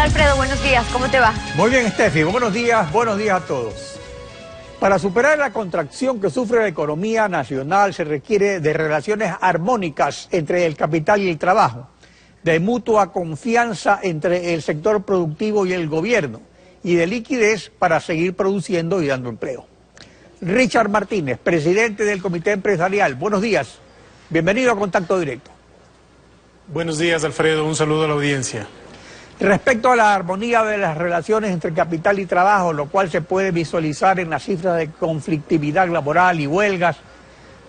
Alfredo, buenos días, ¿cómo te va? Muy bien, Steffi, buenos días a todos. Para superar la contracción que sufre la economía nacional se requiere de relaciones armónicas entre el capital y el trabajo, de mutua confianza entre el sector productivo y el gobierno, y de liquidez para seguir produciendo y dando empleo. Richard Martínez, presidente del Comité Empresarial, buenos días, bienvenido a Contacto Directo. Buenos días, Alfredo, un saludo a la audiencia. Respecto a la armonía de las relaciones entre capital y trabajo, lo cual se puede visualizar en las cifras de conflictividad laboral y huelgas,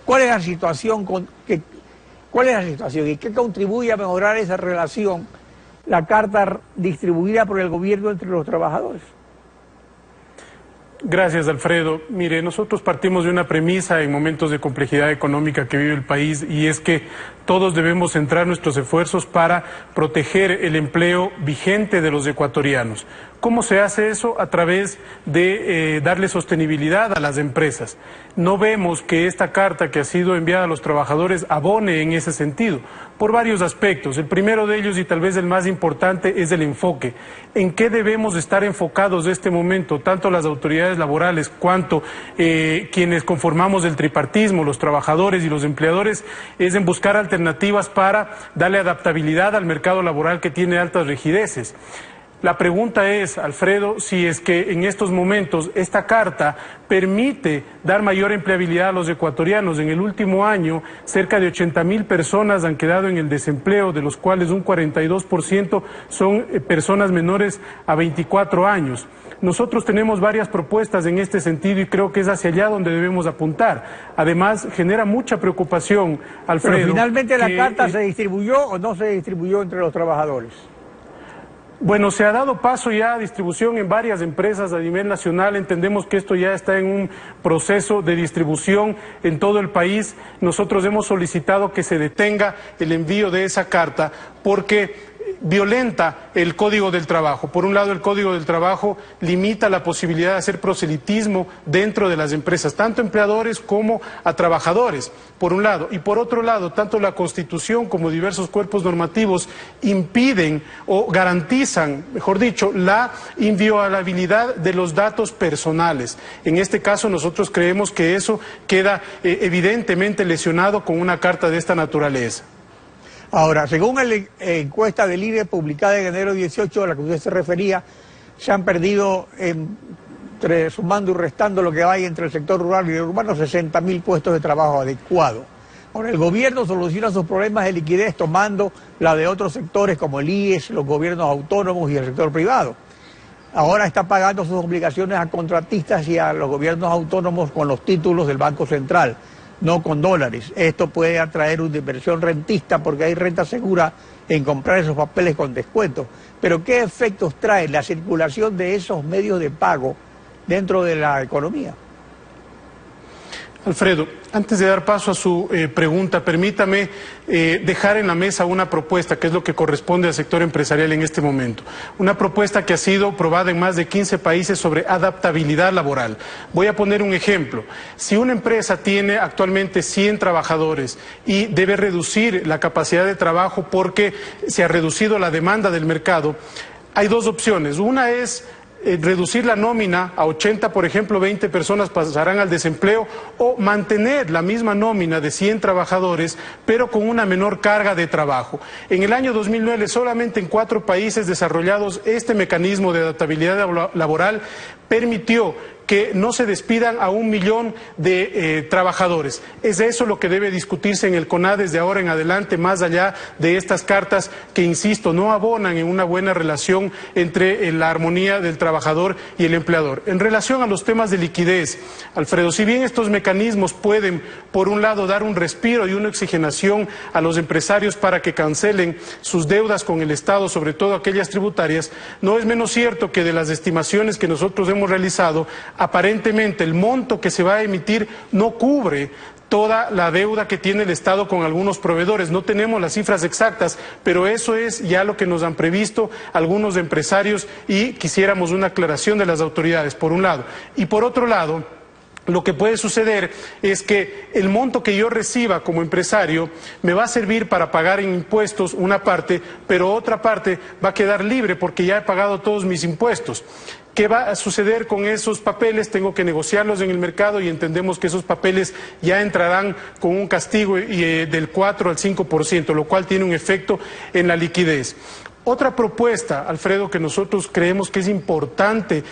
¿cuál es la situación y qué contribuye a mejorar esa relación la carta distribuida por el gobierno entre los trabajadores? Gracias, Alfredo. Mire, nosotros partimos de una premisa en momentos de complejidad económica que vive el país, y es que todos debemos centrar nuestros esfuerzos para proteger el empleo vigente de los ecuatorianos. ¿Cómo se hace eso? A través de darle sostenibilidad a las empresas. No vemos que esta carta que ha sido enviada a los trabajadores abone en ese sentido, por varios aspectos. El primero de ellos, y tal vez el más importante, es el enfoque. ¿En qué debemos estar enfocados en este momento? Tanto las autoridades laborales cuanto quienes conformamos el tripartismo, los trabajadores y los empleadores, es en buscar alternativas para darle adaptabilidad al mercado laboral que tiene altas rigideces. La pregunta es, Alfredo, si es que en estos momentos esta carta permite dar mayor empleabilidad a los ecuatorianos. En el último año, cerca de 80.000 personas han quedado en el desempleo, de los cuales un 42% son personas menores a 24 años. Nosotros tenemos varias propuestas en este sentido y creo que es hacia allá donde debemos apuntar. Además, genera mucha preocupación, Alfredo. Pero finalmente la carta ¿se distribuyó o no se distribuyó entre los trabajadores? Bueno, se ha dado paso ya a distribución en varias empresas a nivel nacional. Entendemos que esto ya está en un proceso de distribución en todo el país. Nosotros hemos solicitado que se detenga el envío de esa carta porque violenta el Código del Trabajo. Por un lado, el Código del Trabajo limita la posibilidad de hacer proselitismo dentro de las empresas, tanto a empleadores como a trabajadores, por un lado. Y por otro lado, tanto la Constitución como diversos cuerpos normativos impiden o garantizan, mejor dicho, la inviolabilidad de los datos personales. En este caso, nosotros creemos que eso queda evidentemente lesionado con una carta de esta naturaleza. Ahora, según la encuesta del INE publicada en enero 18, a la que usted se refería, se han perdido, sumando y restando lo que hay entre el sector rural y el urbano, 60.000 puestos de trabajo adecuados. Ahora, el gobierno soluciona sus problemas de liquidez tomando la de otros sectores como el IES, los gobiernos autónomos y el sector privado. Ahora está pagando sus obligaciones a contratistas y a los gobiernos autónomos con los títulos del Banco Central, no con dólares. Esto puede atraer una inversión rentista porque hay renta segura en comprar esos papeles con descuento. Pero ¿qué efectos trae la circulación de esos medios de pago dentro de la economía? Alfredo, antes de dar paso a su pregunta, permítame dejar en la mesa una propuesta que es lo que corresponde al sector empresarial en este momento. Una propuesta que ha sido probada en más de 15 países sobre adaptabilidad laboral. Voy a poner un ejemplo. Si una empresa tiene actualmente 100 trabajadores y debe reducir la capacidad de trabajo porque se ha reducido la demanda del mercado, hay dos opciones. Una es reducir la nómina a 80, por ejemplo, 20 personas pasarán al desempleo, o mantener la misma nómina de 100 trabajadores, pero con una menor carga de trabajo. En el año 2009, solamente en 4 países desarrollados, este mecanismo de adaptabilidad laboral permitió que no se despidan a 1 millón de trabajadores. Es eso lo que debe discutirse en el CONADE de ahora en adelante, más allá de estas cartas que, insisto, no abonan en una buena relación entre la armonía del trabajador y el empleador. En relación a los temas de liquidez, Alfredo, si bien estos mecanismos pueden, por un lado, dar un respiro y una oxigenación a los empresarios para que cancelen sus deudas con el Estado, sobre todo aquellas tributarias, no es menos cierto que de las estimaciones que nosotros hemos realizado, aparentemente el monto que se va a emitir no cubre toda la deuda que tiene el Estado con algunos proveedores. No tenemos las cifras exactas, pero eso es ya lo que nos han previsto algunos empresarios y quisiéramos una aclaración de las autoridades, por un lado. Y por otro lado, lo que puede suceder es que el monto que yo reciba como empresario me va a servir para pagar en impuestos una parte, pero otra parte va a quedar libre porque ya he pagado todos mis impuestos. ¿Qué va a suceder con esos papeles? Tengo que negociarlos en el mercado y entendemos que esos papeles ya entrarán con un castigo del 4 al 5%, lo cual tiene un efecto en la liquidez. Otra propuesta, Alfredo, que nosotros creemos que es importante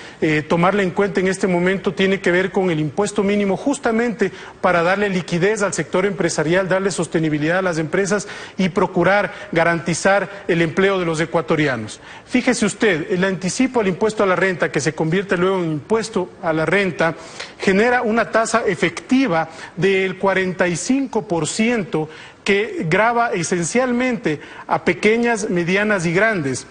tomarla en cuenta en este momento, tiene que ver con el impuesto mínimo, justamente para darle liquidez al sector empresarial, darle sostenibilidad a las empresas y procurar garantizar el empleo de los ecuatorianos. Fíjese usted, el anticipo al impuesto a la renta, que se convierte luego en impuesto a la renta, genera una tasa efectiva del 45%, que grava esencialmente a pequeñas, medianas y grandes,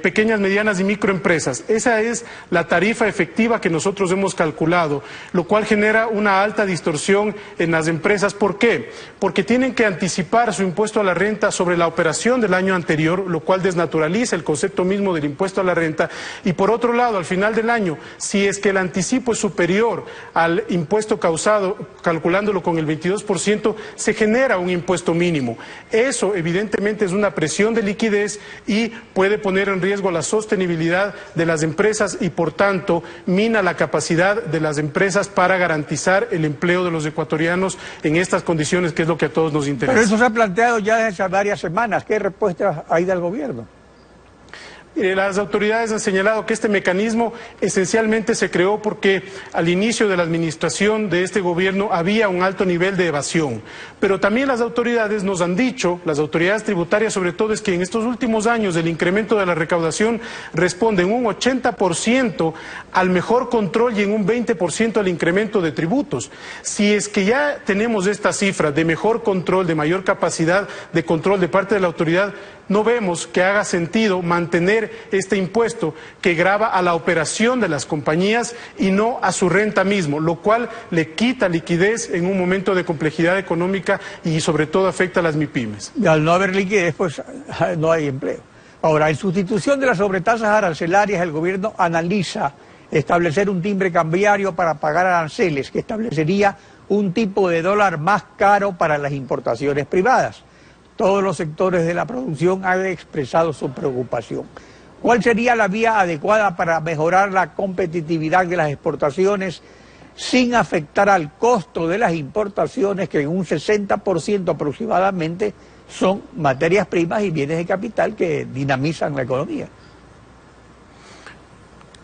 pequeñas, medianas y microempresas. Esa es la tarifa efectiva que nosotros hemos calculado, lo cual genera una alta distorsión en las empresas. ¿Por qué? Porque tienen que anticipar su impuesto a la renta sobre la operación del año anterior, lo cual desnaturaliza el concepto mismo del impuesto a la renta. Y por otro lado, al final del año, si es que el anticipo es superior al impuesto causado, calculándolo con el 22%, se genera un impuesto mínimo. Eso evidentemente es una presión de liquidez y puede poner en riesgo la sostenibilidad de las empresas y por tanto mina la capacidad de las empresas para garantizar el empleo de los ecuatorianos en estas condiciones, que es lo que a todos nos interesa. Pero eso se ha planteado ya desde hace varias semanas. ¿Qué respuesta hay del gobierno? Las autoridades han señalado que este mecanismo esencialmente se creó porque al inicio de la administración de este gobierno había un alto nivel de evasión. Pero también las autoridades nos han dicho, las autoridades tributarias sobre todo, es que en estos últimos años el incremento de la recaudación responde en un 80% al mejor control y en un 20% al incremento de tributos. Si es que ya tenemos esta cifra de mejor control, de mayor capacidad de control de parte de la autoridad, no vemos que haga sentido mantener este impuesto que grava a la operación de las compañías y no a su renta mismo, lo cual le quita liquidez en un momento de complejidad económica y sobre todo afecta a las MIPYMES. Y al no haber liquidez, pues no hay empleo. Ahora, en sustitución de las sobretasas arancelarias, el gobierno analiza establecer un timbre cambiario para pagar aranceles, que establecería un tipo de dólar más caro para las importaciones privadas. Todos los sectores de la producción han expresado su preocupación. ¿Cuál sería la vía adecuada para mejorar la competitividad de las exportaciones sin afectar al costo de las importaciones, que en un 60% aproximadamente son materias primas y bienes de capital que dinamizan la economía?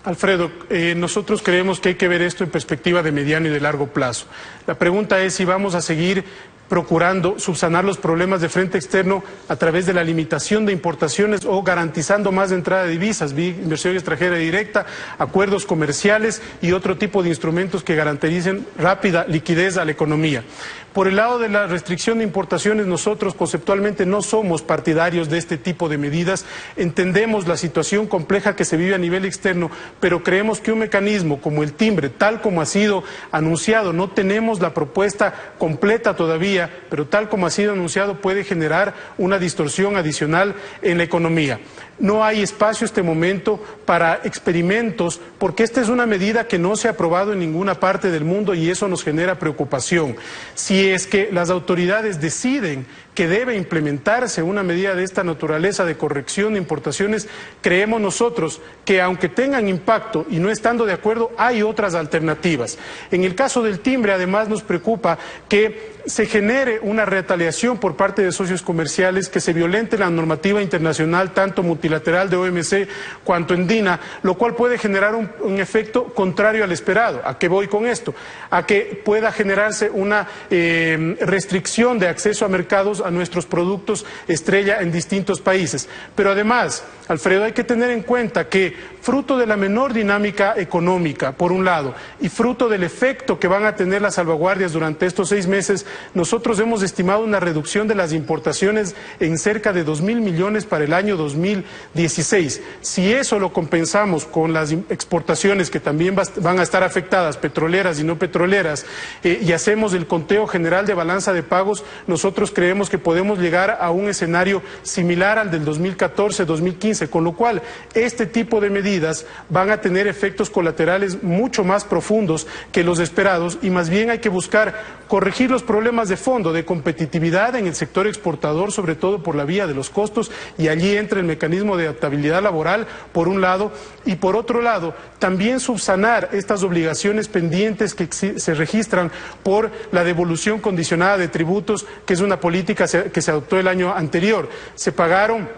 Alfredo, nosotros creemos que hay que ver esto en perspectiva de mediano y de largo plazo. La pregunta es si vamos a seguir procurando subsanar los problemas de frente externo a través de la limitación de importaciones o garantizando más entrada de divisas, inversión extranjera directa, acuerdos comerciales y otro tipo de instrumentos que garanticen rápida liquidez a la economía. Por el lado de la restricción de importaciones, nosotros conceptualmente no somos partidarios de este tipo de medidas. Entendemos la situación compleja que se vive a nivel externo, pero creemos que un mecanismo como el timbre, tal como ha sido anunciado, no tenemos la propuesta completa todavía, pero tal como ha sido anunciado puede generar una distorsión adicional en la economía. No hay espacio en este momento para experimentos, porque esta es una medida que no se ha aprobado en ninguna parte del mundo y eso nos genera preocupación. Si es que las autoridades deciden que debe implementarse una medida de esta naturaleza de corrección de importaciones, creemos nosotros que aunque tengan impacto y no estando de acuerdo, hay otras alternativas. En el caso del timbre, además, nos preocupa que se genere una retaliación por parte de socios comerciales, que se violente la normativa internacional, tanto multilateral de OMC cuanto andina, lo cual puede generar un efecto contrario al esperado. ¿A qué voy con esto? A que pueda generarse una restricción de acceso a mercados a nuestros productos estrella en distintos países. Pero además, Alfredo, hay que tener en cuenta que fruto de la menor dinámica económica, por un lado, y fruto del efecto que van a tener las salvaguardias durante estos 6 meses, nosotros hemos estimado una reducción de las importaciones en cerca de 2.000 millones para el año 2016. Si eso lo compensamos con las exportaciones que también van a estar afectadas, petroleras y no petroleras, y hacemos el conteo general de balanza de pagos, nosotros creemos que podemos llegar a un escenario similar al del 2014-2015, con lo cual este tipo de medidas medidas van a tener efectos colaterales mucho más profundos que los esperados, y más bien hay que buscar corregir los problemas de fondo de competitividad en el sector exportador, sobre todo por la vía de los costos, y allí entra el mecanismo de adaptabilidad laboral por un lado, y por otro lado también subsanar estas obligaciones pendientes que se registran por la devolución condicionada de tributos, que es una política que se adoptó el año anterior. Se pagaron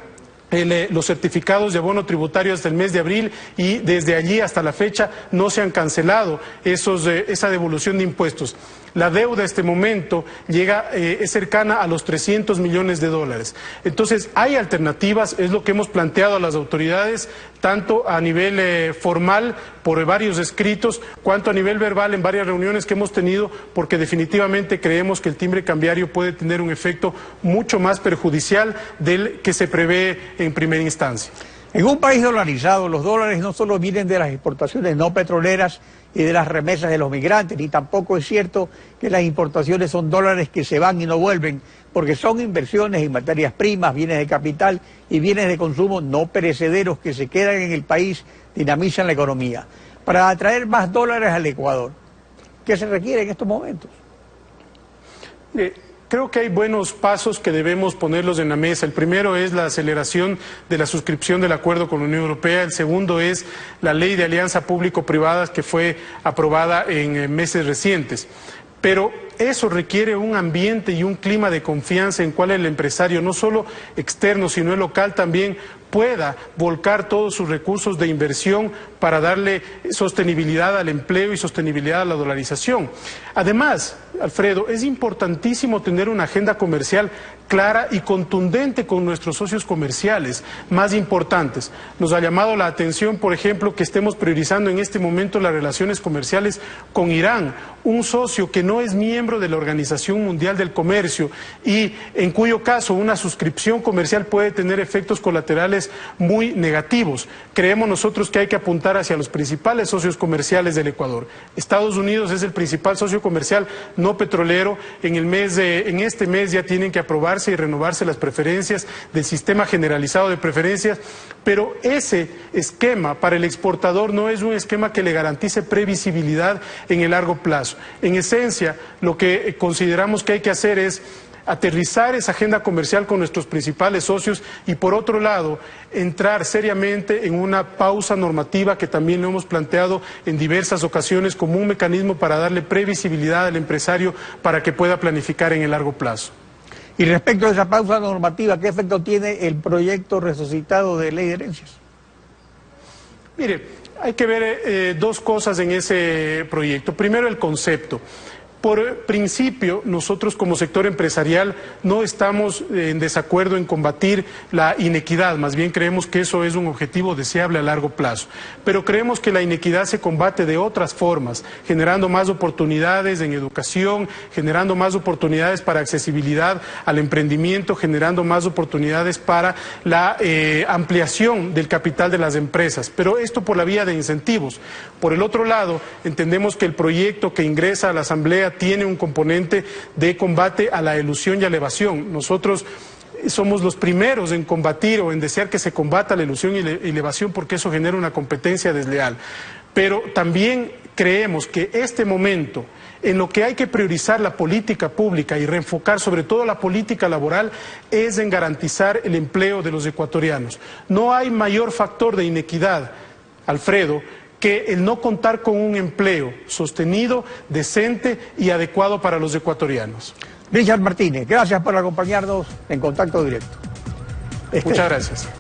los certificados de abono tributario hasta el mes de abril, y desde allí hasta la fecha no se han cancelado esa devolución de impuestos. La deuda en este momento es cercana a los 300 millones de dólares. Entonces hay alternativas, es lo que hemos planteado a las autoridades, tanto a nivel formal por varios escritos, cuanto a nivel verbal en varias reuniones que hemos tenido, porque definitivamente creemos que el timbre cambiario puede tener un efecto mucho más perjudicial del que se prevé en primera instancia. En un país dolarizado, los dólares no solo vienen de las exportaciones no petroleras y de las remesas de los migrantes, ni tampoco es cierto que las importaciones son dólares que se van y no vuelven, porque son inversiones en materias primas, bienes de capital y bienes de consumo no perecederos que se quedan en el país, dinamizan la economía. Para atraer más dólares al Ecuador, ¿qué se requiere en estos momentos? Creo que hay buenos pasos que debemos ponerlos en la mesa. El primero es la aceleración de la suscripción del acuerdo con la Unión Europea. El segundo es la ley de alianza público-privada que fue aprobada en meses recientes. Pero eso requiere un ambiente y un clima de confianza en cual el empresario, no solo externo, sino el local también, pueda volcar todos sus recursos de inversión para darle sostenibilidad al empleo y sostenibilidad a la dolarización. Además, Alfredo, es importantísimo tener una agenda comercial clara y contundente con nuestros socios comerciales más importantes. Nos ha llamado la atención, por ejemplo, que estemos priorizando en este momento las relaciones comerciales con Irán, un socio que no es miembro de la Organización Mundial del Comercio y en cuyo caso una suscripción comercial puede tener efectos colaterales muy negativos. Creemos nosotros que hay que apuntar hacia los principales socios comerciales del Ecuador. Estados Unidos es el principal socio comercial no petrolero. En este mes ya tienen que aprobarse y renovarse las preferencias del sistema generalizado de preferencias, pero ese esquema para el exportador no es un esquema que le garantice previsibilidad en el largo plazo. En esencia, lo que consideramos que hay que hacer es aterrizar esa agenda comercial con nuestros principales socios y, por otro lado, entrar seriamente en una pausa normativa que también lo hemos planteado en diversas ocasiones como un mecanismo para darle previsibilidad al empresario para que pueda planificar en el largo plazo. Y respecto a esa pausa normativa, ¿qué efecto tiene el proyecto resucitado de ley de herencias? Mire, hay que ver dos cosas en ese proyecto. Primero, el concepto. Por principio, nosotros como sector empresarial no estamos en desacuerdo en combatir la inequidad, más bien creemos que eso es un objetivo deseable a largo plazo. Pero creemos que la inequidad se combate de otras formas, generando más oportunidades en educación, generando más oportunidades para accesibilidad al emprendimiento, generando más oportunidades para la ampliación del capital de las empresas. Pero esto por la vía de incentivos. Por el otro lado, entendemos que el proyecto que ingresa a la Asamblea tiene un componente de combate a la elusión y a la evasión. Nosotros somos los primeros en combatir o en desear que se combata la ilusión y la evasión porque eso genera una competencia desleal. Pero también creemos que este momento en lo que hay que priorizar la política pública y reenfocar sobre todo la política laboral es en garantizar el empleo de los ecuatorianos. No hay mayor factor de inequidad, Alfredo, que el no contar con un empleo sostenido, decente y adecuado para los ecuatorianos. Richard Martínez, gracias por acompañarnos en Contacto Directo. Muchas gracias.